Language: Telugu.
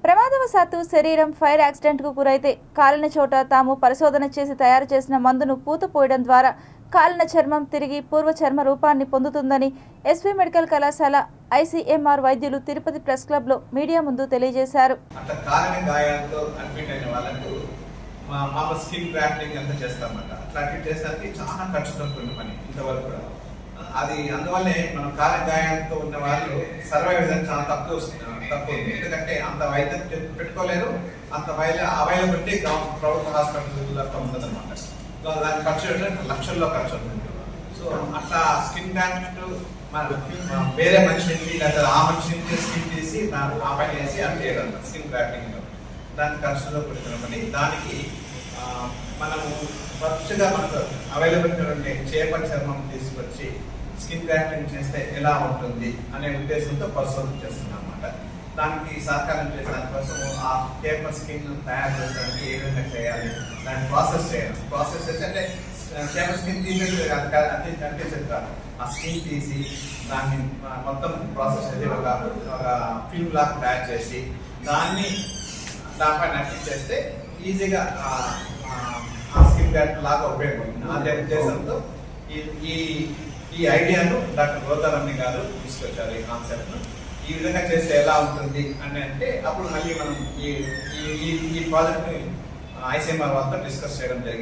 ప్రమాదవశాత్తు శరీరం ఫైర్ యాక్సిడెంట్కు గురైతే కాలిన చోట తాము పరిశోధన చేసి తయారు చేసిన మందును పూత పోయడం ద్వారా కాలిన చర్మం తిరిగి పూర్వ చర్మ రూపాన్ని పొందుతుందని ఎస్వి మెడికల్ కళాశాల ఐసీఎంఆర్ వైద్యులు తిరుపతి ప్రెస్ క్లబ్లో మీడియా ముందు తెలియజేశారు. స్కిన్ గ్రాఫ్టింగ్ అంతా చేస్తామట. అట్లాంటివి చేసేది చాలా ఖర్చుతో కూడిన పని ఇంతవరకు కూడా. అది అందువల్లే మనం కాలి గాయాలతో ఉన్న వాళ్ళు సర్వైవ్ విధానం చాలా తక్కువ ఉంది. ఎందుకంటే అంత వైద్యం పెట్టుకోలేరు, అంత అవైలబిలిటీ ప్రభుత్వ హాస్పిటల్లో ఉండదు అనమాట. దాని ఖర్చు లక్షల్లో ఖర్చు అవుతుంది. సో అట్లా స్కిన్ గ్రాఫ్ట్ వేరే మనిషి నుంచి లేదా ఆ మనిషి నుంచి స్కిన్ తీసి ఆ పైన వేసి అది చేయడం స్కిన్ గ్రాఫ్టింగ్. దాని ఖర్చులో కూడిన పని. దానికి మనము ఫస్ట్గా మనకు అవైలబిలిటీ ఉండే చేప చర్మం తీసుకొచ్చి స్కిన్ గ్రాఫ్టింగ్ చేస్తే ఎలా ఉంటుంది అనే ఉద్దేశంతో పరిశోధన చేస్తున్నాం అన్నమాట. దానికి సహకారం చేసే కోసం ఆ పేపర్ స్కిన్ తయారు చేయడానికి ఏ విధంగా చేయాలి, దాన్ని ప్రాసెస్ చేయాలి. ప్రాసెస్ చేసి అంటే పేపర్ స్కిన్ తీసేది కనిపించేది కాదు. ఆ స్కిన్ తీసి దాన్ని మొత్తం ప్రాసెస్ చేసి ఒక ఫిల్మ్ లాగా తయారు చేసి దానిపైన చేస్తే ఈజీగా ఆ స్కిన్ గ్రాఫ్ట్ లాగా ఉపయోగపడుతుంది. అదే ఉద్దేశంతో ఈ ఐడియాను డాక్టర్ గోతారమ్మి గారు తీసుకొచ్చారు. ఈ కాన్సెప్ట్ను ఈ విధంగా చేస్తే ఎలా ఉంటుంది అని అంటే అప్పుడు మళ్ళీ మనం ఈ ప్రాజెక్ట్ని ఐసీఎంఆర్ వాళ్ళతో డిస్కస్ చేయడం జరిగింది.